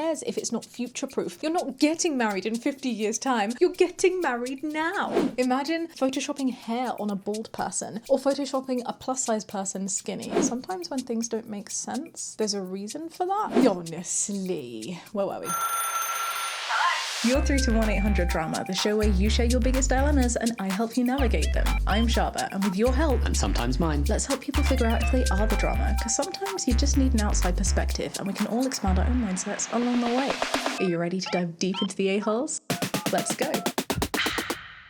cares if it's not future-proof? You're not getting married in 50 years' time. You're getting married now. Imagine photoshopping hair on a bald person or photoshopping a plus-size person skinny. Sometimes when things don't make sense, there's a reason for that. Honestly. Where were we? You're through to 1-800-DRAMA, the show where you share your biggest dilemmas and I help you navigate them. I'm Shaaba, and with your help, and sometimes mine, let's help people figure out if they are the drama, because sometimes you just need an outside perspective and we can all expand our own mindsets along the way. Are you ready to dive deep into the a-holes? Let's go.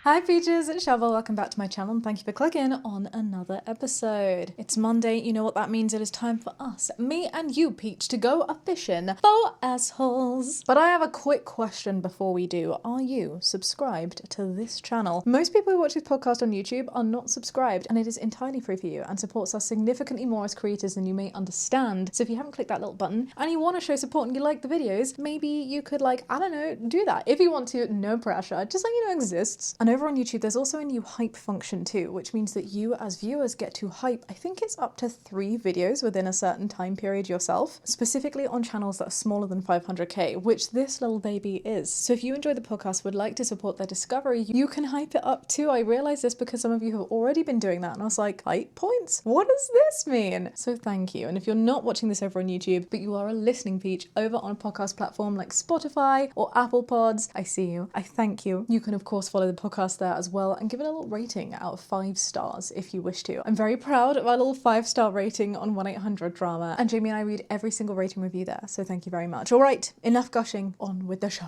Hi peaches, it's Shaaba. Welcome back to my channel and thank you for clicking on another episode. It's Monday, you know what that means. It is time for us, me and you, Peach, to go a-fishing for assholes. But I have a quick question before we do. Are you subscribed to this channel? Most people who watch this podcast on YouTube are not subscribed, and it is entirely free for you and supports us significantly more as creators than you may understand. So if you haven't clicked that little button and you want to show support and you like the videos, maybe you could, like, I don't know, do that. If you want to, no pressure, just let you know it exists. And over on YouTube, there's also a new hype function too, which means that you as viewers get to hype, I think it's up to 3 videos within a certain time period yourself, specifically on channels that are smaller than 500k, which this little baby is. So if you enjoy the podcast, would like to support their discovery, you can hype it up too. I realized this because some of you have already been doing that and I was like, hype points? What does this mean? So thank you. And if you're not watching this over on YouTube, but you are a listening peach over on a podcast platform like Spotify or Apple Pods, I see you. I thank you. You can of course follow the podcast there as well and give it a little rating out of 5 stars if you wish to. I'm very proud of our little 5-star rating on 1-800-DRAMA, and Jamie and I read every single rating review there, so thank you very much. All right, enough gushing, on with the show.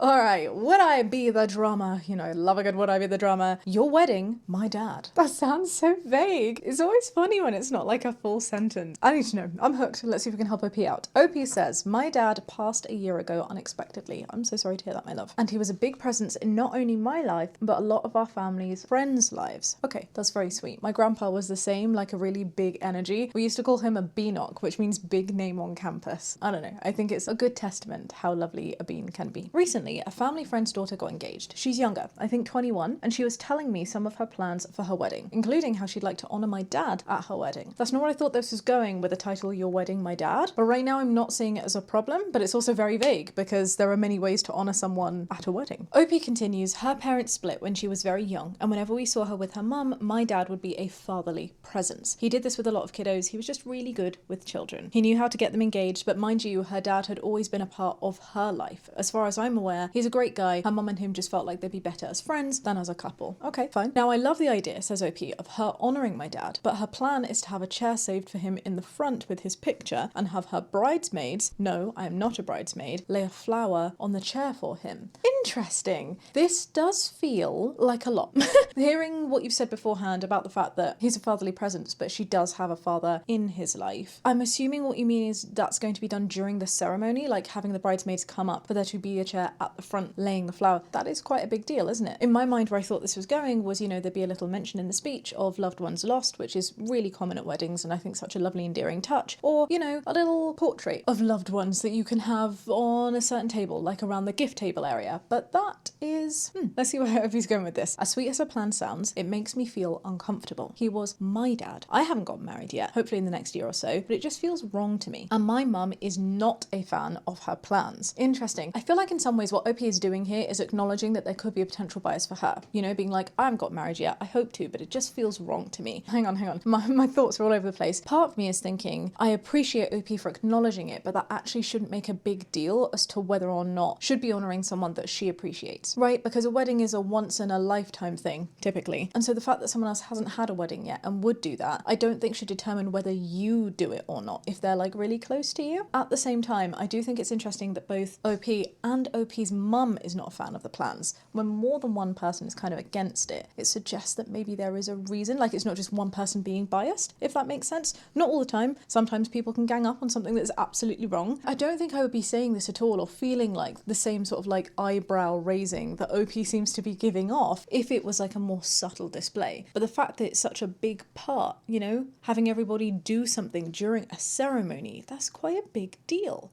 Alright, would I be the drama? You know, love a good would I be the drama? Your wedding, my dad. That sounds so vague. It's always funny when it's not like a full sentence. I need to know. I'm hooked. Let's see if we can help OP out. OP says, my dad passed a year ago unexpectedly. I'm so sorry to hear that, my love. And he was a big presence in not only my life, but a lot of our family's friends' lives. Okay, that's very sweet. My grandpa was the same, like a really big energy. We used to call him a beanock, which means big name on campus. I don't know. I think it's a good testament how lovely a bean can be. Recently, a family friend's daughter got engaged. She's younger, I think 21, and she was telling me some of her plans for her wedding, including how she'd like to honour my dad at her wedding. That's not where I thought this was going with the title Your Wedding, My Dad, but right now I'm not seeing it as a problem, but it's also very vague because there are many ways to honour someone at a wedding. OP continues, her parents split when she was very young, and whenever we saw her with her mum, my dad would be a fatherly presence. He did this with a lot of kiddos. He was just really good with children. He knew how to get them engaged, but mind you, her dad had always been a part of her life. As far as I'm aware, he's a great guy. Her mum and him just felt like they'd be better as friends than as a couple. Okay, fine. Now I love the idea, says OP, of her honouring my dad, but her plan is to have a chair saved for him in the front with his picture and have her bridesmaids, no, I am not a bridesmaid, lay a flower on the chair for him. Interesting. This does feel like a lot. Hearing what you've said beforehand about the fact that he's a fatherly presence, but she does have a father in his life, I'm assuming what you mean is that's going to be done during the ceremony, like having the bridesmaids come up for there to be a chair at the front laying the flower. That is quite a big deal, isn't it? In my mind, where I thought this was going was, you know, there'd be a little mention in the speech of loved ones lost, which is really common at weddings and I think such a lovely endearing touch, or, you know, a little portrait of loved ones that you can have on a certain table, like around the gift table area. But that is, let's see where he's going with this. As sweet as her plan sounds, it makes me feel uncomfortable. He was my dad. I haven't gotten married yet, hopefully in the next year or so, but it just feels wrong to me. And my mum is not a fan of her plans. Interesting. I feel like in some ways what OP is doing here is acknowledging that there could be a potential bias for her. You know, being like, I haven't got married yet, I hope to, but it just feels wrong to me. Hang on. My thoughts are all over the place. Part of me is thinking, I appreciate OP for acknowledging it, but that actually shouldn't make a big deal as to whether or not should be honouring someone that she appreciates, right? Because a wedding is a once in a lifetime thing, typically. And so the fact that someone else hasn't had a wedding yet and would do that, I don't think should determine whether you do it or not, if they're like really close to you. At the same time, I do think it's interesting that both OP and OP's mum is not a fan of the plans. When more than one person is kind of against it, it suggests that maybe there is a reason, like it's not just one person being biased, if that makes sense. Not all the time. Sometimes people can gang up on something that's absolutely wrong. I don't think I would be saying this at all or feeling like the same sort of like eyebrow raising that OP seems to be giving off if it was like a more subtle display. But the fact that it's such a big part, you know, having everybody do something during a ceremony, that's quite a big deal.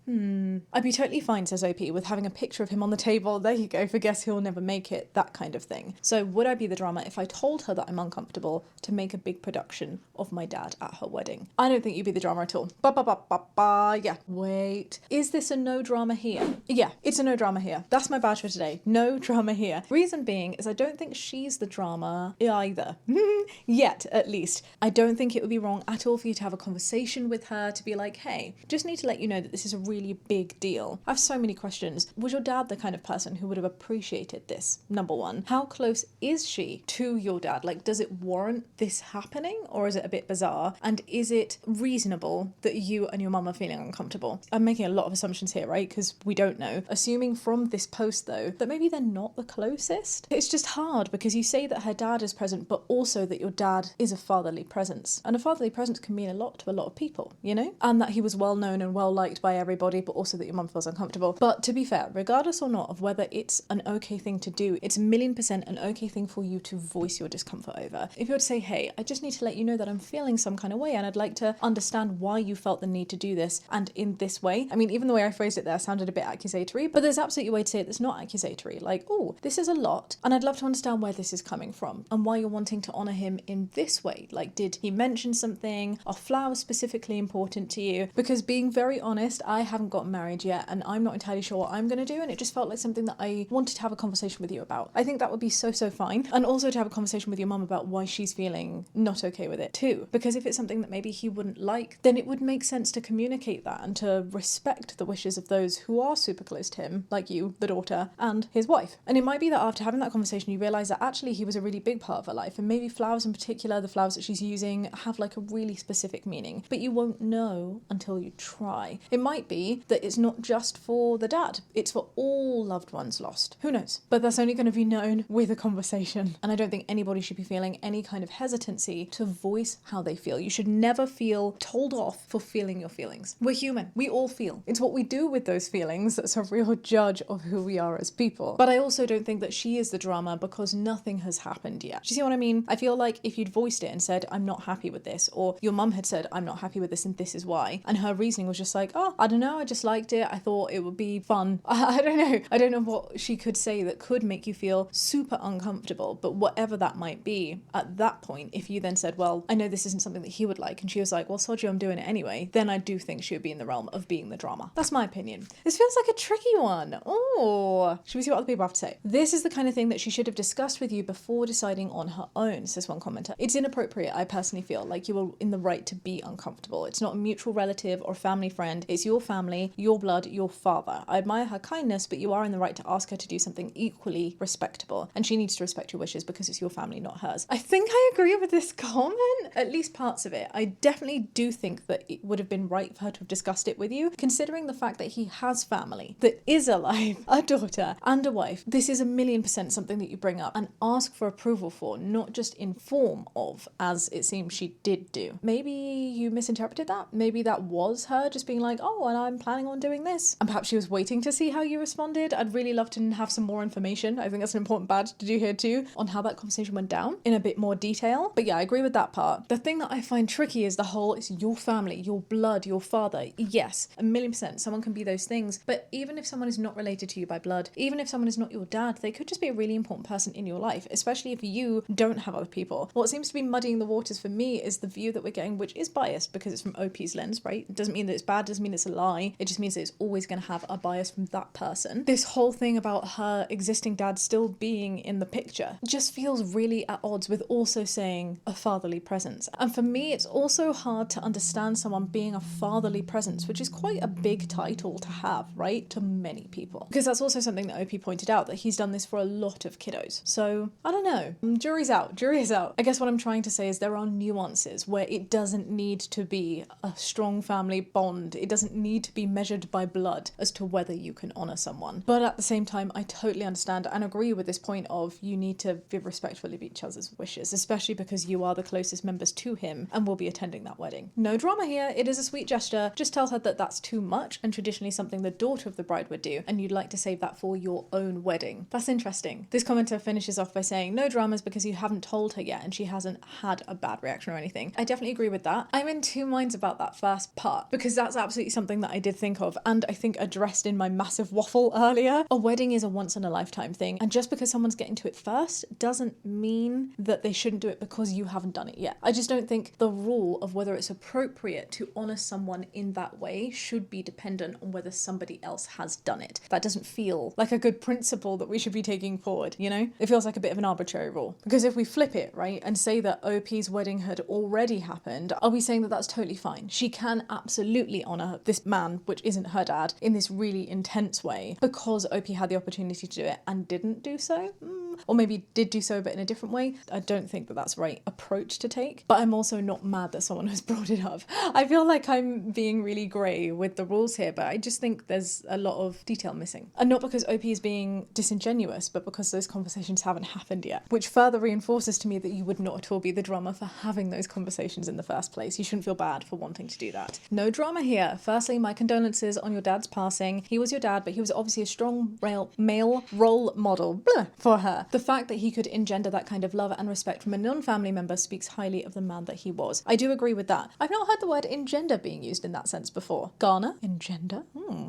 I'd be totally fine, says OP, with having a picture of him him on the table. There you go. For guess who'll never make it, that kind of thing. So would I be the drama if I told her that I'm uncomfortable to make a big production of my dad at her wedding? I don't think you'd be the drama at all. Yeah. Wait. Is this a no drama here? Yeah, it's a no drama here. That's my badge for today. No drama here. Reason being is I don't think she's the drama either. Yet, at least. I don't think it would be wrong at all for you to have a conversation with her to be like, hey, just need to let you know that this is a really big deal. I have so many questions. Was your dad the kind of person who would have appreciated this? Number one. How close is she to your dad? Like, does it warrant this happening, or is it a bit bizarre? And is it reasonable that you and your mum are feeling uncomfortable? I'm making a lot of assumptions here, right? Because we don't know. Assuming from this post, though, that maybe they're not the closest. It's just hard because you say that her dad is present, but also that your dad is a fatherly presence. And a fatherly presence can mean a lot to a lot of people, you know? And that he was well known and well liked by everybody, but also that your mum feels uncomfortable. But to be fair, regardless or not of whether it's an okay thing to do, it's 1,000,000% an okay thing for you to voice your discomfort over. If you were to say, hey, I just need to let you know that I'm feeling some kind of way and I'd like to understand why you felt the need to do this and in this way. I mean, even the way I phrased it there sounded a bit accusatory, but there's absolutely a way to say it that's not accusatory. Like, oh, this is a lot and I'd love to understand where this is coming from and why you're wanting to honour him in this way. Like, did he mention something? Are flowers specifically important to you? Because being very honest, I haven't gotten married yet and I'm not entirely sure what I'm going to do, and it just felt like something that I wanted to have a conversation with you about. I think that would be so fine. And also to have a conversation with your mum about why she's feeling not okay with it too. Because if it's something that maybe he wouldn't like, then it would make sense to communicate that and to respect the wishes of those who are super close to him, like you, the daughter, and his wife. And it might be that after having that conversation, you realise that actually he was a really big part of her life, and maybe flowers in particular, the flowers that she's using, have like a really specific meaning, but you won't know until you try. It might be that it's not just for the dad, it's for all loved ones lost. Who knows? But that's only going to be known with a conversation. And I don't think anybody should be feeling any kind of hesitancy to voice how they feel. You should never feel told off for feeling your feelings. We're human. We all feel. It's what we do with those feelings that's a real judge of who we are as people. But I also don't think that she is the drama because nothing has happened yet. Do you see what I mean? I feel like if you'd voiced it and said, I'm not happy with this, or your mum had said, I'm not happy with this and this is why, and her reasoning was just like, oh, I don't know, I just liked it, I thought it would be fun. I don't know. I don't know what she could say that could make you feel super uncomfortable, but whatever that might be, at that point, if you then said, well, I know this isn't something that he would like, and she was like, well, sod you, I'm doing it anyway, then I do think she would be in the realm of being the drama. That's my opinion. This feels like a tricky one. Oh, should we see what other people have to say? This is the kind of thing that she should have discussed with you before deciding on her own, says one commenter. It's inappropriate, I personally feel like you are in the right to be uncomfortable. It's not a mutual relative or family friend. It's your family, your blood, your father. I admire her kindness, but you are in the right to ask her to do something equally respectable. And she needs to respect your wishes because it's your family, not hers. I think I agree with this comment, at least parts of it. I definitely do think that it would have been right for her to have discussed it with you, considering the fact that he has family that is alive, a daughter and a wife. This is 1,000,000% something that you bring up and ask for approval for, not just inform of, as it seems she did do. Maybe you misinterpreted that. Maybe that was her just being like, oh, and I'm planning on doing this. And perhaps she was waiting to see how you responded. I'd really love to have some more information. I think that's an important badge to do here too, on how that conversation went down in a bit more detail. But yeah, I agree with that part. The thing that I find tricky is the whole, it's your family, your blood, your father. Yes, 1,000,000%, someone can be those things. But even if someone is not related to you by blood, even if someone is not your dad, they could just be a really important person in your life, especially if you don't have other people. What seems to be muddying the waters for me is the view that we're getting, which is biased because it's from OP's lens, right? It doesn't mean that it's bad, doesn't mean it's a lie. It just means that it's always going to have a bias from that person. This whole thing about her existing dad still being in the picture just feels really at odds with also saying a fatherly presence. And for me, it's also hard to understand someone being a fatherly presence, which is quite a big title to have, right? To many people. Because that's also something that OP pointed out, that he's done this for a lot of kiddos. So, I don't know. Jury's out. Jury is out. I guess what I'm trying to say is there are nuances where it doesn't need to be a strong family bond. It doesn't need to be measured by blood as to whether you can honour someone. But at the same time, I totally understand and agree with this point of you need to be respectful of each other's wishes, especially because you are the closest members to him and will be attending that wedding. No drama here. It is a sweet gesture. Just tell her that that's too much and traditionally something the daughter of the bride would do, and you'd like to save that for your own wedding. That's interesting. This commenter finishes off by saying no dramas because you haven't told her yet and she hasn't had a bad reaction or anything. I definitely agree with that. I'm in two minds about that first part because that's absolutely something that I did think of and I think addressed in my massive waffle example earlier, a wedding is a once in a lifetime thing. And just because someone's getting to it first doesn't mean that they shouldn't do it because you haven't done it yet. I just don't think the rule of whether it's appropriate to honor someone in that way should be dependent on whether somebody else has done it. That doesn't feel like a good principle that we should be taking forward, you know? It feels like a bit of an arbitrary rule. Because if we flip it, right, and say that OP's wedding had already happened, are we saying that that's totally fine? She can absolutely honor this man, which isn't her dad, in this really intense way because OP had the opportunity to do it and didn't do so? Or maybe did do so but in a different way. I don't think that that's the right approach to take, but I'm also not mad that someone has brought it up. I feel like I'm being really grey with the rules here, but I just think there's a lot of detail missing. And not because OP is being disingenuous, but because those conversations haven't happened yet, which further reinforces to me that you would not at all be the drama for having those conversations in the first place. You shouldn't feel bad for wanting to do that. No drama here. Firstly, my condolences on your dad's passing. He was your dad, but he was obviously a strong male role model for her. The fact that he could engender that kind of love and respect from a non-family member speaks highly of the man that he was. I do agree with that. I've not heard the word engender being used in that sense before. Garner? Engender?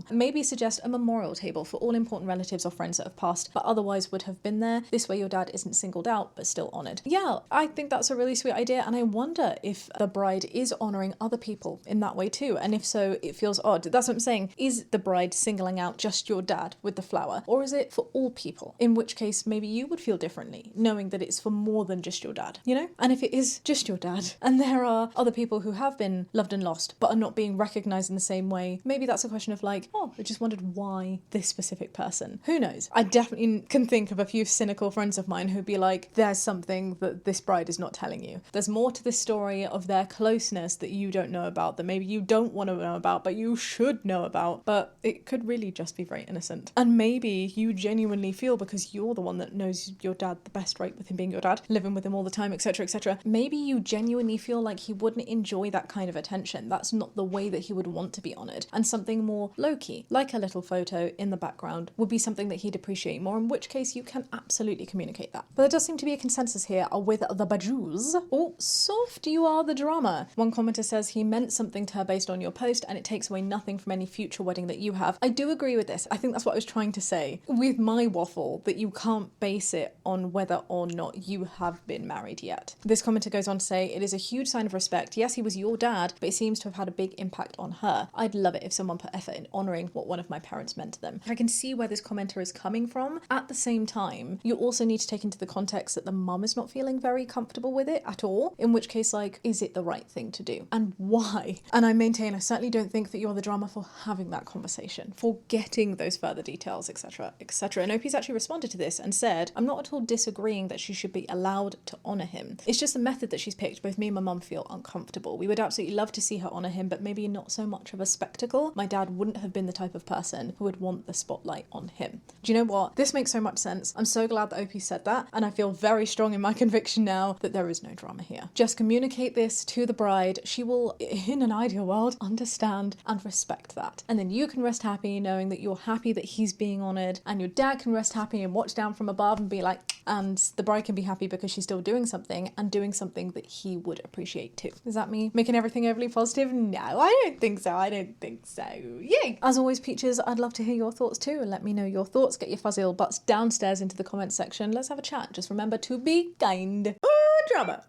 Maybe suggest a memorial table for all important relatives or friends that have passed, but otherwise would have been there. This way your dad isn't singled out, but still honoured. Yeah, I think that's a really sweet idea, and I wonder if the bride is honouring other people in that way too, and if so, it feels odd. That's what I'm saying. Is the bride singling out just your dad with the flower, or is it for all people? In which case, maybe you would feel differently, knowing that it's for more than just your dad, you know? And if it is just your dad, and there are other people who have been loved and lost, but are not being recognised in the same way, maybe that's a question of like, oh, I just wondered why this specific person. Who knows? I definitely can think of a few cynical friends of mine who'd be like, there's something that this bride is not telling you. There's more to this story of their closeness that you don't know about, that maybe you don't want to know about, but you should know about. But it could really just be very innocent. And maybe you genuinely feel, because you're the one that knows your dad the best, right, with him being your dad, living with him all the time, etc., etc. Maybe you genuinely feel like he wouldn't enjoy that kind of attention. That's not the way that he would want to be honoured. And something more low-key, like a little photo in the background, would be something that he'd appreciate more, in which case you can absolutely communicate that. But there does seem to be a consensus here with the Bajus. Oh, soft you are the drama. One commenter says he meant something to her based on your post, and it takes away nothing from any future wedding that you have. I do agree with this. I think that's what I was trying to say with my waffle, that you can't base it on whether or not you have been married yet. This commenter goes on to say, it is a huge sign of respect. Yes, he was your dad, but it seems to have had a big impact on her. I'd love it if someone put effort in honouring what one of my parents meant to them. I can see where this commenter is coming from. At the same time, you also need to take into the context that the mum is not feeling very comfortable with it at all, in which case, like, is it the right thing to do? And why? And I maintain, I certainly don't think that you're the drama for having that conversation, for getting those further details, etc., etc. And OP's actually responded to this and said, I'm not at all disagreeing that she should be allowed to honour him. It's just the method that she's picked. Both me and my mum feel uncomfortable. We would absolutely love to see her honour him, but maybe not so much of a spectacle. My dad wouldn't have been the type of person who would want the spotlight on him. Do you know what? This makes so much sense. I'm so glad that OP said that, and I feel very strong in my conviction now that there is no drama here. Just communicate this to the bride. She will, in an ideal world, understand and respect that. And then you can rest happy knowing that you're happy that he's being honoured, and your dad can rest happy and watch down from above and be like, and the bride can be happy because she's still doing something, and doing something that he would appreciate too. Is that me making everything overly positive? No, I don't think so. I don't think so. Yay! As always, Peaches, I'd love to hear your thoughts too, and let me know your thoughts. Get your fuzzy little butts downstairs into the comments section. Let's have a chat. Just remember to be kind. Drama.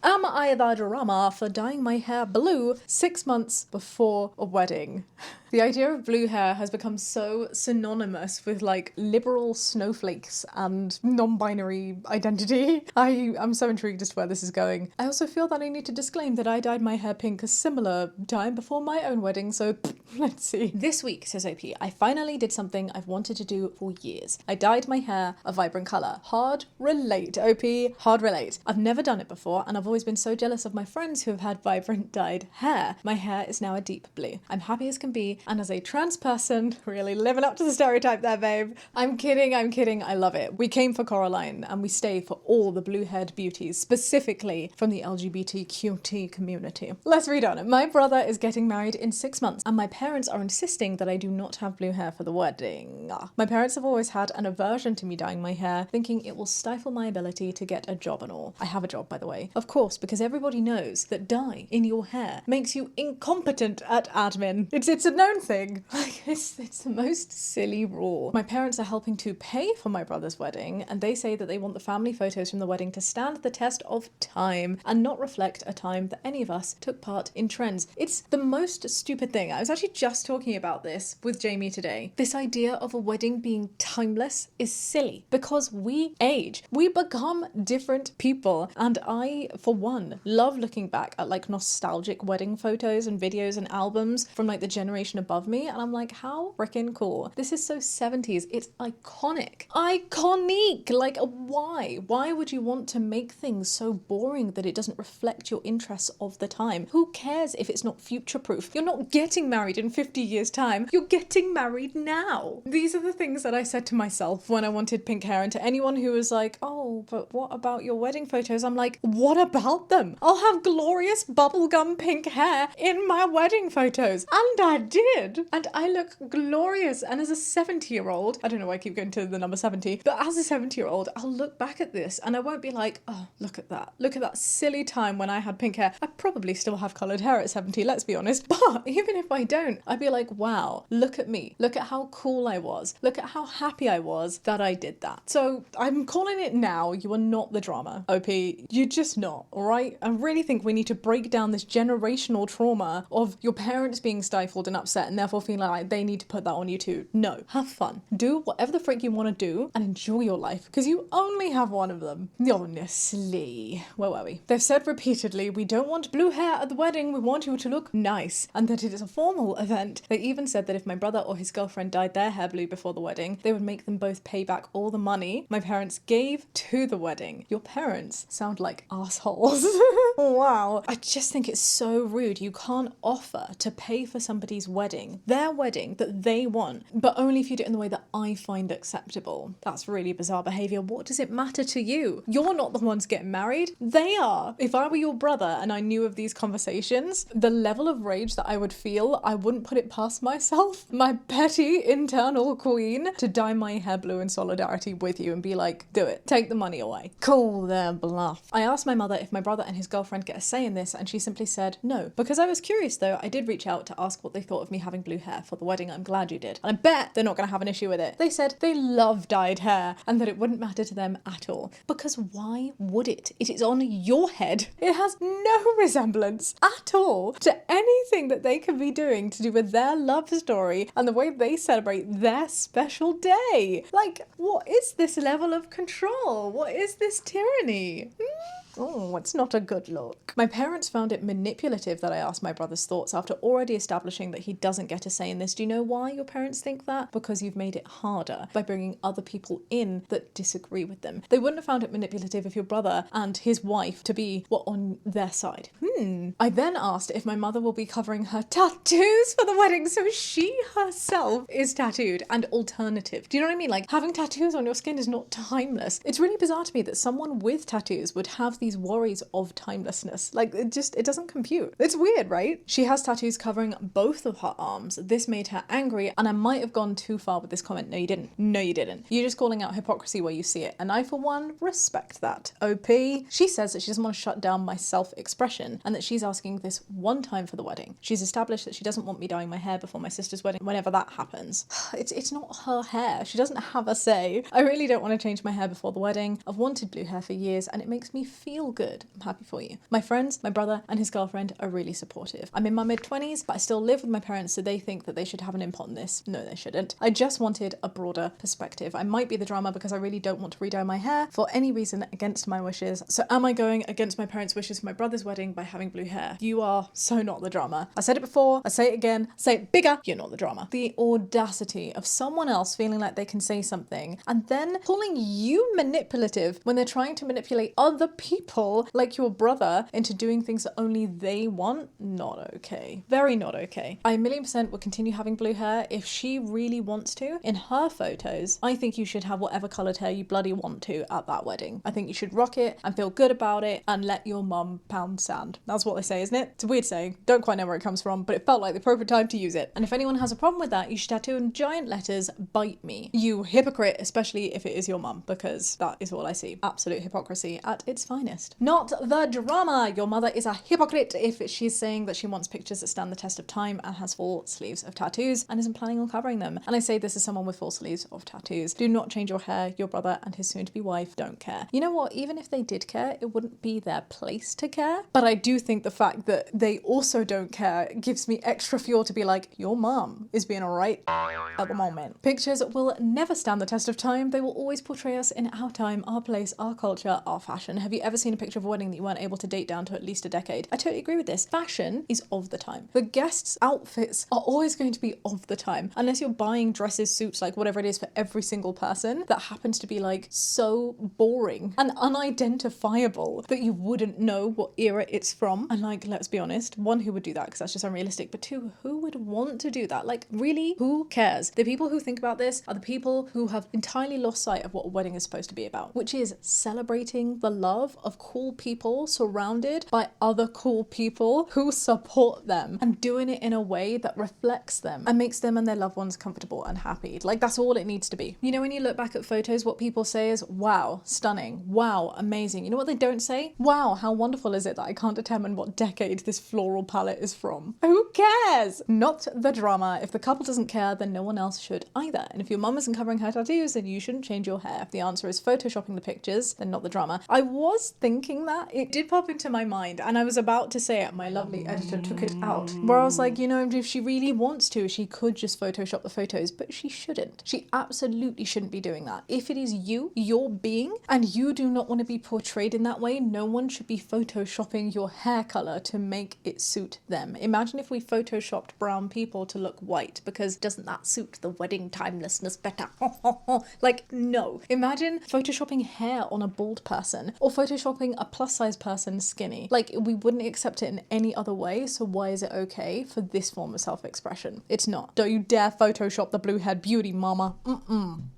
Am I the drama for dyeing my hair blue 6 months before a wedding? The idea of blue hair has become so synonymous with like liberal snowflakes and non-binary identity. I'm so intrigued as to where this is going. I also feel that I need to disclaim that I dyed my hair pink a similar time before my own wedding, so let's see. This week, says OP, I finally did something I've wanted to do for years. I dyed my hair a vibrant colour. Hard relate, OP, hard relate. I've never done it before, and I've always been so jealous of my friends who have had vibrant dyed hair. My hair is now a deep blue. I'm happy as can be, and as a trans person, really living up to the stereotype there, babe. I'm kidding, I love it. We came for Coraline, and we stay for all the blue-haired beauties, specifically from the LGBTQT community. Let's read on. My brother is getting married in 6 months, and my parents are insisting that I do not have blue hair for the wedding. My parents have always had an aversion to me dyeing my hair, thinking it will stifle my ability to get a job and all. I have a job, by the way. Of course, course, because everybody knows that dye in your hair makes you incompetent at admin. It's a known thing. Like, it's the most silly rule. My parents are helping to pay for my brother's wedding, and they say that they want the family photos from the wedding to stand the test of time and not reflect a time that any of us took part in trends. It's the most stupid thing. I was actually just talking about this with Jamie today. This idea of a wedding being timeless is silly because we age. We become different people. And I, for one, love looking back at like nostalgic wedding photos and videos and albums from like the generation above me. And I'm like, how freaking cool. This is so 70s. It's iconic. Iconic! Like, why? Why would you want to make things so boring that it doesn't reflect your interests of the time? Who cares if it's not future-proof? You're not getting married in 50 years' time. You're getting married now. These are the things that I said to myself when I wanted pink hair, and to anyone who was like, oh, but what about your wedding photos? I'm like, what about them? I'll have glorious bubblegum pink hair in my wedding photos. And I did. And I look glorious. And as a 70-year-old, I don't know why I keep going to the number 70, but as a 70-year-old, I'll look back at this and I won't be like, oh, look at that. Look at that silly time when I had pink hair. I probably still have coloured hair at 70, let's be honest. But even if I don't, I'd be like, wow, look at me. Look at how cool I was. Look at how happy I was that I did that. So I'm calling it now. You are not the drama, OP. You're just not, all right? I really think we need to break down this generational trauma of your parents being stifled and upset and therefore feeling like they need to put that on you too. No, have fun. Do whatever the frick you want to do and enjoy your life because you only have one of them. Honestly. Where were we? They've said repeatedly, we don't want blue hair at the wedding. We want you to look nice and that it is a formal event. They even said that if my brother or his girlfriend dyed their hair blue before the wedding, they would make them both pay back all the money my parents gave to the wedding. Your parents sound like assholes. Wow. I just think it's so rude. You can't offer to pay for somebody's wedding, their wedding that they want, but only if you do it in the way that I find acceptable. That's really bizarre behaviour. What does it matter to you? You're not the ones getting married. They are. If I were your brother and I knew of these conversations, the level of rage that I would feel, I wouldn't put it past myself, my petty internal queen, to dye my hair blue in solidarity with you and be like, do it. Take the money away. Call their bluff. I asked my mother if my brother and his girlfriend get a say in this, and she simply said no. Because I was curious though, I did reach out to ask what they thought of me having blue hair for the wedding. I'm glad you did. And I bet they're not going to have an issue with it. They said they love dyed hair and that it wouldn't matter to them at all. Because why would it? It is on your head. It has no resemblance at all to anything that they could be doing to do with their love story and the way they celebrate their special day. Like, what is this level of control? What is this tyranny? Oh, it's not a good look. My parents found it manipulative that I asked my brother's thoughts after already establishing that he doesn't get a say in this. Do you know why your parents think that? Because you've made it harder by bringing other people in that disagree with them. They wouldn't have found it manipulative if your brother and his wife to be were on their side. I then asked if my mother will be covering her tattoos for the wedding so she herself is tattooed and alternative. Do you know what I mean? Like, having tattoos on your skin is not timeless. It's really bizarre to me that someone with tattoos would have these worries of timelessness. Like, it doesn't compute. It's weird, right? She has tattoos covering both of her arms. This made her angry, and I might have gone too far with this comment. No, you didn't. No, you didn't. You're just calling out hypocrisy where you see it, and I, for one, respect that. OP. She says that she doesn't want to shut down my self-expression, and that she's asking this one time for the wedding. She's established that she doesn't want me dyeing my hair before my sister's wedding, whenever that happens. It's not her hair. She doesn't have a say. I really don't want to change my hair before the wedding. I've wanted blue hair for years, and it makes me feel good. I'm happy for you. My friends, my brother and his girlfriend are really supportive. I'm in my mid-20s, but I still live with my parents, so they think that they should have an input on this. No, they shouldn't. I just wanted a broader perspective. I might be the drama because I really don't want to re-dye my hair for any reason against my wishes. So am I going against my parents' wishes for my brother's wedding by having blue hair? You are so not the drama. I said it before, I say it again, I say it bigger, you're not the drama. The audacity of someone else feeling like they can say something and then calling you manipulative when they're trying to manipulate other people like your brother into doing things that only they want? Not okay. Very not okay. I 1,000,000% will continue having blue hair if she really wants to. In her photos, I think you should have whatever coloured hair you bloody want to at that wedding. I think you should rock it and feel good about it and let your mum pound sand. That's what they say, isn't it? It's a weird saying. Don't quite know where it comes from, but it felt like the appropriate time to use it. And if anyone has a problem with that, you should tattoo in giant letters, "Bite me." You hypocrite, especially if it is your mum, because that is all I see. Absolute hypocrisy at its finest. finest. Not the drama. Your mother is a hypocrite if she's saying that she wants pictures that stand the test of time and has full sleeves of tattoos and isn't planning on covering them. And I say this as someone with full sleeves of tattoos. Do not change your hair. Your brother and his soon-to-be wife don't care. You know what? Even if they did care, it wouldn't be their place to care. But I do think the fact that they also don't care gives me extra fuel to be like, your mom is being alright at the moment. Pictures will never stand the test of time. They will always portray us in our time, our place, our culture, our fashion. Have you ever seen a picture of a wedding that you weren't able to date down to at least a decade? I totally agree with this. Fashion is of the time. The guests' outfits are always going to be of the time. Unless you're buying dresses, suits, like whatever it is for every single person that happens to be like so boring and unidentifiable that you wouldn't know what era it's from. And like, let's be honest, one, who would do that because that's just unrealistic, but two, who would want to do that? Like, really, who cares? The people who think about this are the people who have entirely lost sight of what a wedding is supposed to be about, which is celebrating the love of cool people surrounded by other cool people who support them and doing it in a way that reflects them and makes them and their loved ones comfortable and happy. Like, that's all it needs to be. You know, when you look back at photos, what people say is, wow, stunning, wow, amazing. You know what they don't say? Wow, how wonderful is it that I can't determine what decade this floral palette is from? Who cares? Not the drama. If the couple doesn't care, then no one else should either. And if your mum isn't covering her tattoos, then you shouldn't change your hair. If the answer is photoshopping the pictures, then not the drama. I was thinking that. It did pop into my mind and I was about to say it. My lovely editor took it out. Where I was like, you know, if she really wants to, she could just photoshop the photos, but she shouldn't. She absolutely shouldn't be doing that. If it is you, your being, and you do not want to be portrayed in that way, no one should be photoshopping your hair color to make it suit them. Imagine if we photoshopped brown people to look white, because doesn't that suit the wedding timelessness better? Like, no. Imagine photoshopping hair on a bald person or photoshopping a plus size person skinny. Like, we wouldn't accept it in any other way, so why is it okay for this form of self-expression? It's not. Don't you dare photoshop the blue-haired beauty, mama.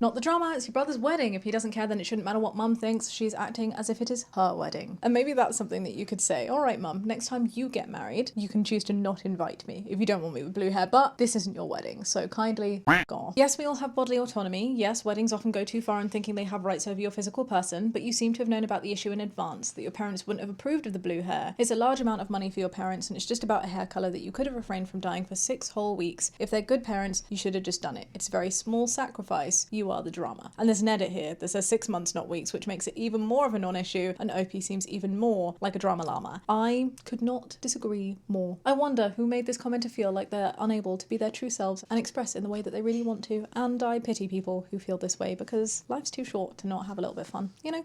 Not the drama. It's your brother's wedding. If he doesn't care, then it shouldn't matter what mum thinks. She's acting as if it is her wedding. And maybe that's something that you could say, all right, mum, next time you get married, you can choose to not invite me if you don't want me with blue hair, but this isn't your wedding, so kindly go off. Yes, we all have bodily autonomy. Yes, weddings often go too far in thinking they have rights over your physical person, but you seem to have known about the issue in advance, that your parents wouldn't have approved of the blue hair. It's a large amount of money for your parents, and it's just about a hair colour that you could have refrained from dyeing for 6 whole weeks. If they're good parents, you should have just done it. It's a very small sacrifice. You are the drama. And there's an edit here that says 6 months, not weeks, which makes it even more of a non-issue, and OP seems even more like a drama llama. I could not disagree more. I wonder who made this comment to feel like they're unable to be their true selves and express in the way that they really want to, and I pity people who feel this way because life's too short to not have a little bit of fun, you know?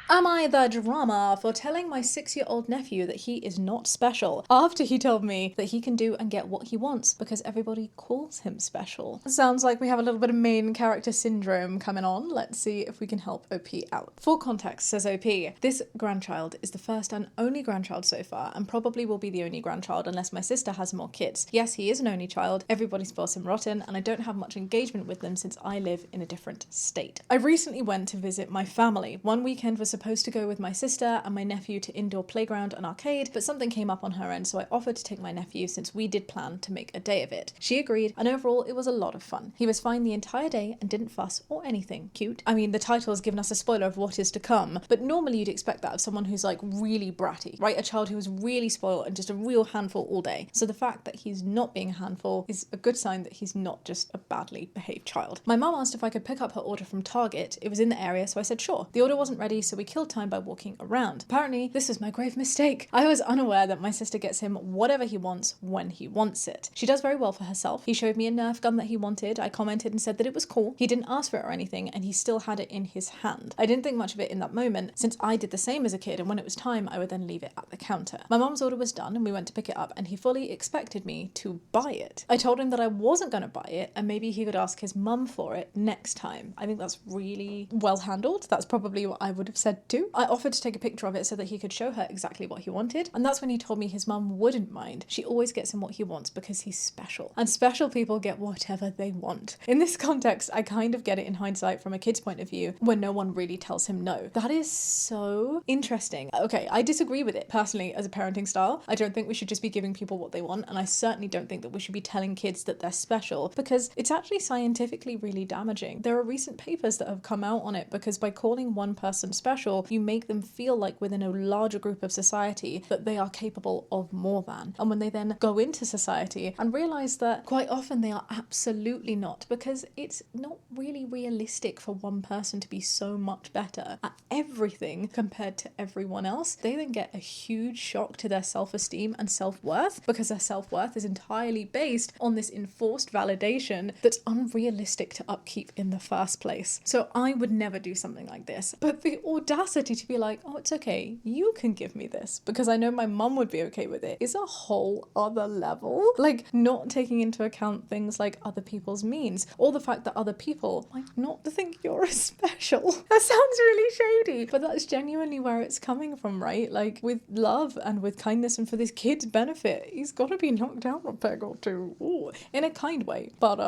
Am I the drama for telling my 6-year-old nephew that he is not special after he told me that he can do and get what he wants because everybody calls him special? Sounds like we have a little bit of main character syndrome coming on. Let's see if we can help OP out. For context, says OP, this grandchild is the first and only grandchild so far and probably will be the only grandchild unless my sister has more kids. Yes, he is an only child, everybody spoils him rotten, and I don't have much engagement with them since I live in a different state. I recently went to visit my family. One weekend was supposed to go with my sister and my nephew to indoor playground and arcade, but something came up on her end, so I offered to take my nephew since we did plan to make a day of it. She agreed, and overall it was a lot of fun. He was fine the entire day and didn't fuss or anything. Cute. I mean, the title has given us a spoiler of what is to come, but normally you'd expect that of someone who's like really bratty, right? A child who was really spoiled and just a real handful all day. So the fact that he's not being a handful is a good sign that he's not just a badly behaved child. My mum asked if I could pick up her order from Target. It was in the area, so I said sure. The order wasn't ready, so we killed time by walking around. Apparently, this is my grave mistake. I was unaware that my sister gets him whatever he wants when he wants it. She does very well for herself. He showed me a Nerf gun that he wanted. I commented and said that it was cool. He didn't ask for it or anything, and he still had it in his hand. I didn't think much of it in that moment, since I did the same as a kid, and when it was time, I would then leave it at the counter. My mum's order was done, and we went to pick it up, and he fully expected me to buy it. I told him that I wasn't going to buy it, and maybe he could ask his mum for it next time. I think that's really well handled. That's probably what I would have said too. I offered to take a picture of it so that he could show her exactly what he wanted, and that's when he told me his mum wouldn't mind. She always gets him what he wants because he's special, and special people get whatever they want. In this context, I kind of get it in hindsight from a kid's point of view when no one really tells him no. That is so interesting. Okay, I disagree with it personally as a parenting style. I don't think we should just be giving people what they want, and I certainly don't think that we should be telling kids that they're special because it's actually scientifically really damaging. There are recent papers that have come out on it because by calling one person special, special, you make them feel like within a larger group of society that they are capable of more than. And when they then go into society and realize that quite often they are absolutely not, because it's not really realistic for one person to be so much better at everything compared to everyone else, they then get a huge shock to their self-esteem and self-worth, because their self-worth is entirely based on this enforced validation that's unrealistic to upkeep in the first place. So I would never do something like this. But the audacity to be like, oh, it's okay, you can give me this because I know my mum would be okay with it, is a whole other level. Like, not taking into account things like other people's means, or the fact that other people might not think you're as special. That sounds really shady, but that's genuinely where it's coming from, right? Like, with love and with kindness and for this kid's benefit, he's got to be knocked down a peg or two. Ooh, in a kind way, but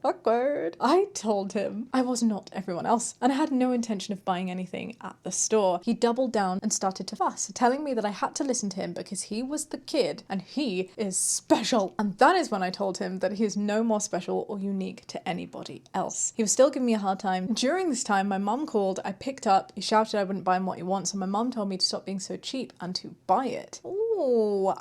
awkward. I told him I was not everyone else and I had no intention of buying anything at the store. He doubled down and started to fuss, telling me that I had to listen to him because he was the kid and he is special. And that is when I told him that he is no more special or unique to anybody else. He was still giving me a hard time. During this time, my mum called, I picked up, he shouted I wouldn't buy him what he wants, and my mum told me to stop being so cheap and to buy it. Ooh,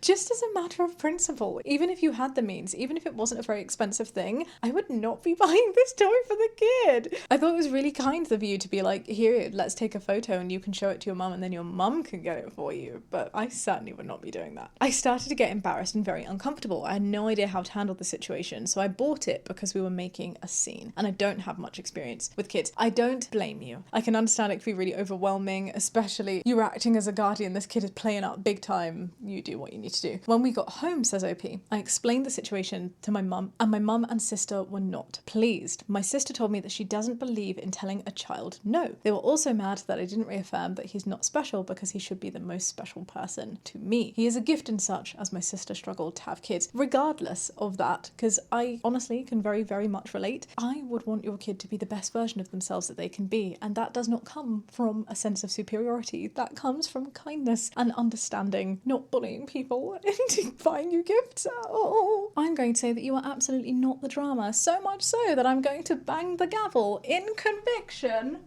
just as a matter of principle, even if you had the means, even if it wasn't a very expensive thing, I would not be buying this toy for the kid. I thought it was really kind of you to be like, here, let's take a photo and you can show it to your mum and then your mum can get it for you. But I certainly would not be doing that. I started to get embarrassed and very uncomfortable. I had no idea how to handle the situation, so I bought it because we were making a scene and I don't have much experience with kids. I don't blame you. I can understand it can be really overwhelming, especially you're acting as a guardian, this kid is playing up big time, you do what you need to do. When we got home, says OP, I explained the situation to my mum, and my mum and sister were not pleased. My sister told me that she doesn't believe in telling a child no. They were also mad that I didn't reaffirm that he's not special because he should be the most special person to me. He is a gift and such, as my sister struggled to have kids. Regardless of that, because I honestly can very, very much relate, I would want your kid to be the best version of themselves that they can be, and that does not come from a sense of superiority. That comes from kindness and understanding, not bullying people into buying you gifts. Oh, I'm going to say that you are absolutely not the drama, so much so that I'm going to bang the gavel in conviction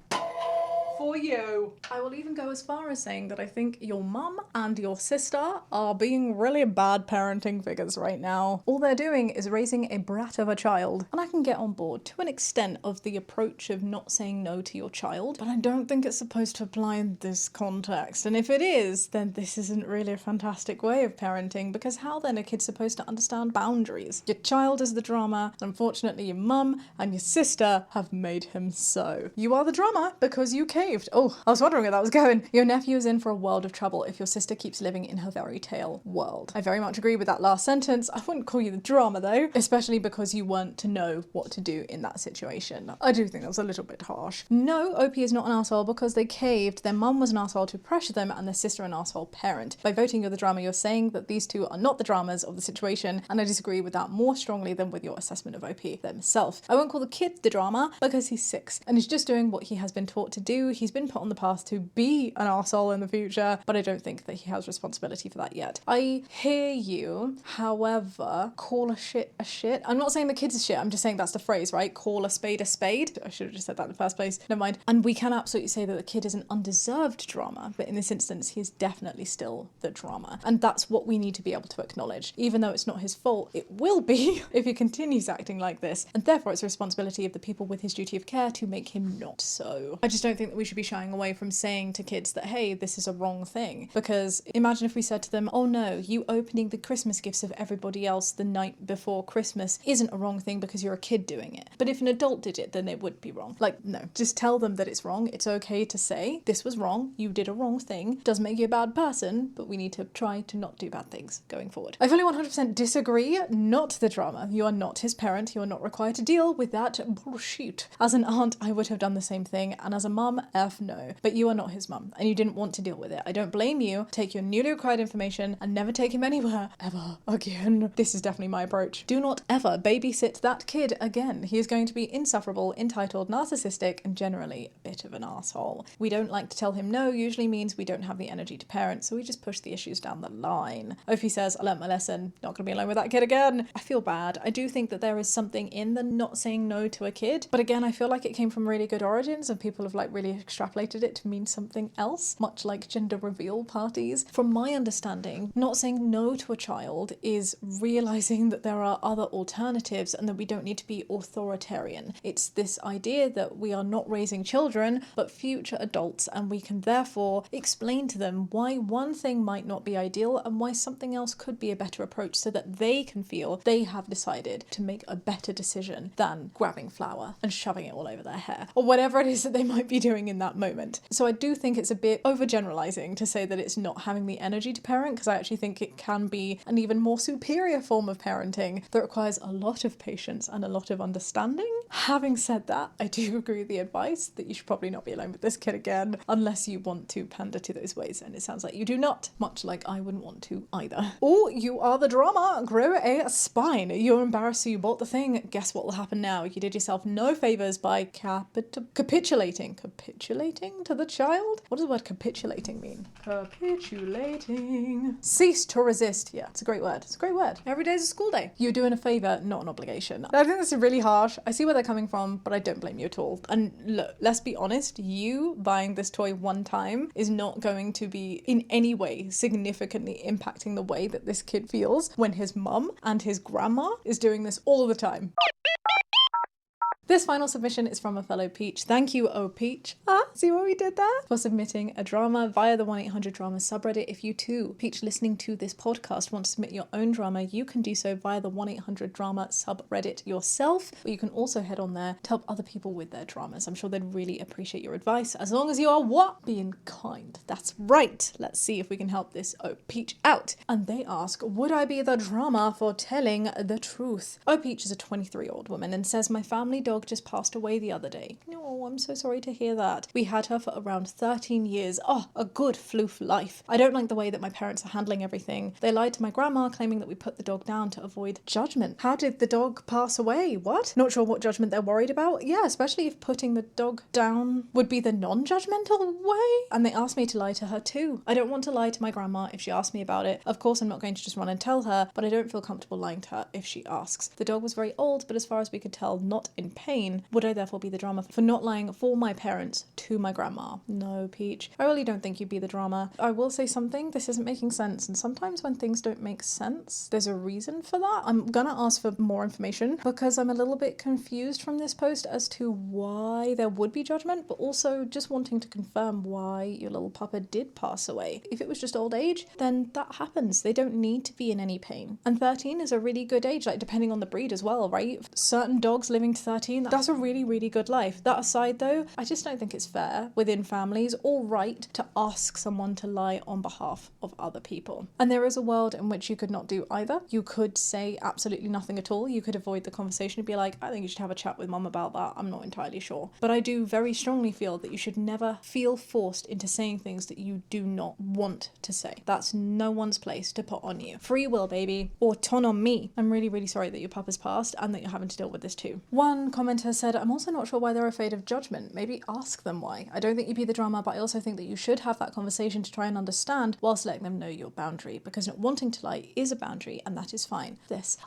for you. I will even go as far as saying that I think your mum and your sister are being really bad parenting figures right now. All they're doing is raising a brat of a child, and I can get on board to an extent of the approach of not saying no to your child, but I don't think it's supposed to apply in this context, and if it is, then this isn't really a fantastic way of parenting, because how then are kids supposed to understand boundaries? Your child is the drama, and unfortunately your mum and your sister have made him so. You are the drama because you caved. Oh, I was wondering where that was going. Your nephew is in for a world of trouble if your sister keeps living in her fairy tale world. I very much agree with that last sentence. I wouldn't call you the drama though, especially because you weren't to know what to do in that situation. I do think that was a little bit harsh. No, OP is not an arsehole because they caved. Their mum was an arsehole to pressure them and their sister an arsehole parent. By voting you're the drama, you're saying that these two are not the dramas of the situation, and I disagree with that more strongly than with your assessment of OP themselves. I won't call the kid the drama because he's 6 and he's just doing what he has been taught to do. He's been put on the path to be an arsehole in the future, but I don't think that he has responsibility for that yet. I hear you, however, call a shit a shit. I'm not saying the kid's a shit, I'm just saying that's the phrase, right? Call a spade a spade. I should have just said that in the first place. Never mind. And we can absolutely say that the kid is an undeserved drama, but in this instance, he is definitely still the drama. And that's what we need to be able to acknowledge. Even though it's not his fault, it will be if he continues acting like this. And therefore, it's the responsibility of the people with his duty of care to make him not so. I just don't think that we should be shying away from saying to kids that, hey, this is a wrong thing. Because imagine if we said to them, oh no, you opening the Christmas gifts of everybody else the night before Christmas isn't a wrong thing because you're a kid doing it. But if an adult did it, then it would be wrong. Like, no, just tell them that it's wrong. It's okay to say, this was wrong, you did a wrong thing. Doesn't make you a bad person, but we need to try to not do bad things going forward. I fully 100% disagree. Not the drama. You are not his parent. You are not required to deal with that bullshit. As an aunt, I would have done the same thing. And as a mum, F no. But you are not his mum and you didn't want to deal with it. I don't blame you. Take your newly acquired information and never take him anywhere ever again. This is definitely my approach. Do not ever babysit that kid again. He is going to be insufferable, entitled, narcissistic, and generally a bit of an asshole. We don't like to tell him no usually means we don't have the energy to parent, so we just push the issues down the line. Opie says, I learnt my lesson, not gonna be alone with that kid again. I feel bad. I do think that there is something in the not saying no to a kid, but again, I feel like it came from really good origins and people have like really extrapolated it to mean something else, much like gender reveal parties. From my understanding, not saying no to a child is realizing that there are other alternatives and that we don't need to be authoritarian. It's this idea that we are not raising children, but future adults, and we can therefore explain to them why one thing might not be ideal and why something else could be a better approach so that they can feel they have decided to make a better decision than grabbing flour and shoving it all over their hair or whatever it is that they might be doing in that moment. So I do think it's a bit overgeneralizing to say that it's not having the energy to parent, because I actually think it can be an even more superior form of parenting that requires a lot of patience and a lot of understanding. Having said that, I do agree with the advice that you should probably not be alone with this kid again unless you want to pander to those ways, and it sounds like you do not, much like I wouldn't want to either. Or you are the drama, grow a spine. You're embarrassed so you bought the thing. Guess what will happen now? You did yourself no favors by capitulating to the child? What does the word capitulating mean? Capitulating. Cease to resist. Yeah, it's a great word. It's a great word. Every day's a school day. You're doing a favor, not an obligation. I think this is really harsh. I see where they're coming from, but I don't blame you at all. And look, let's be honest, you buying this toy one time is not going to be in any way significantly impacting the way that this kid feels when his mum and his grandma is doing this all the time. This final submission is from a fellow Peach. Thank you, oh Peach. See what we did there? For submitting a drama via the 1-800-DRAMA subreddit. If you too, Peach, listening to this podcast, want to submit your own drama, you can do so via the 1-800-DRAMA subreddit yourself, or you can also head on there to help other people with their dramas. I'm sure they'd really appreciate your advice, as long as you are what? Being kind. That's right. Let's see if we can help this oh Peach out. And they ask, would I be the drama for telling the truth? Oh Peach is a 23-year-old woman and says, my family dog just passed away the other day. No, I'm so sorry to hear that. We had her for around 13 years. Oh, a good floof life. I don't like the way that my parents are handling everything. They lied to my grandma, claiming that we put the dog down to avoid judgment. How did the dog pass away? What? Not sure what judgment they're worried about. Yeah, especially if putting the dog down would be the non-judgmental way. And they asked me to lie to her too. I don't want to lie to my grandma if she asks me about it. Of course, I'm not going to just run and tell her, but I don't feel comfortable lying to her if she asks. The dog was very old, but as far as we could tell, not in pain. Would I therefore be the drama for not lying for my parents to my grandma? No, Peach. I really don't think you'd be the drama. I will say something. This isn't making sense. And sometimes when things don't make sense, there's a reason for that. I'm gonna ask for more information because I'm a little bit confused from this post as to why there would be judgment, but also just wanting to confirm why your little pupper did pass away. If it was just old age, then that happens. They don't need to be in any pain. And 13 is a really good age, like depending on the breed as well, right? Certain dogs living to 13, that's a really, really good life. That aside though, I just don't think it's fair within families or right to ask someone to lie on behalf of other people. And there is a world in which you could not do either. You could say absolutely nothing at all. You could avoid the conversation and be like, I think you should have a chat with mum about that. I'm not entirely sure. But I do very strongly feel that you should never feel forced into saying things that you do not want to say. That's no one's place to put on you. Free will, baby. Autonomy. I'm really, really sorry that your papa's passed and that you're having to deal with this too. One commenter said, I'm also not sure why they're afraid of judgment. Maybe ask them why. I don't think you'd be the drama, but I also think that you should have that conversation to try and understand whilst letting them know your boundary, because not wanting to lie is a boundary and that is fine.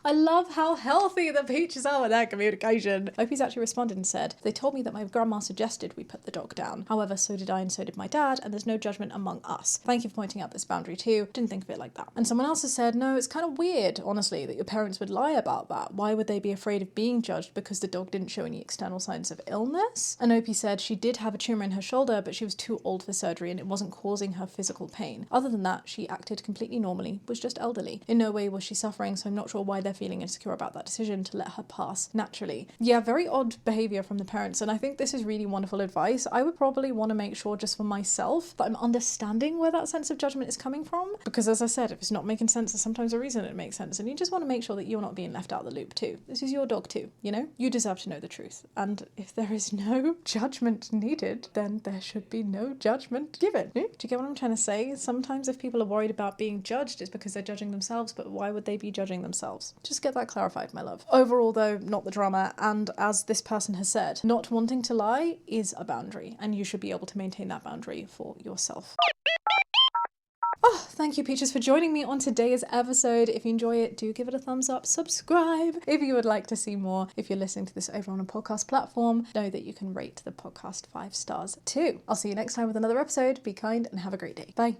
I love how healthy the Peaches are with their communication. Opie's actually responded and said, they told me that my grandma suggested we put the dog down. However, so did I and so did my dad, and there's no judgment among us. Thank you for pointing out this boundary too. Didn't think of it like that. And someone else has said, no, it's kind of weird, honestly, that your parents would lie about that. Why would they be afraid of being judged because the dog didn't show any external signs of illness? And Opie said she did have a tumour in her shoulder, but she was too old for surgery and it wasn't causing her physical pain. Other than that, she acted completely normally, was just elderly. In no way was she suffering, so I'm not sure why they're feeling insecure about that decision to let her pass naturally. Yeah, very odd behaviour from the parents, and I think this is really wonderful advice. I would probably want to make sure just for myself that I'm understanding where that sense of judgment is coming from, because as I said, if it's not making sense, there's sometimes a reason it makes sense, and you just want to make sure that you're not being left out of the loop too. This is your dog too, you know? You deserve to know know the truth. And if there is no judgment needed, then there should be no judgment given. Do you get what I'm trying to say? Sometimes if people are worried about being judged, it's because they're judging themselves, but why would they be judging themselves? Just get that clarified, my love. Overall though, not the drama, and as this person has said, not wanting to lie is a boundary, and you should be able to maintain that boundary for yourself. Oh, thank you, Peaches, for joining me on today's episode. If you enjoy it, do give it a thumbs up, subscribe if you would like to see more. If you're listening to this over on a podcast platform, know that you can rate the podcast 5 stars too. I'll see you next time with another episode. Be kind and have a great day. Bye.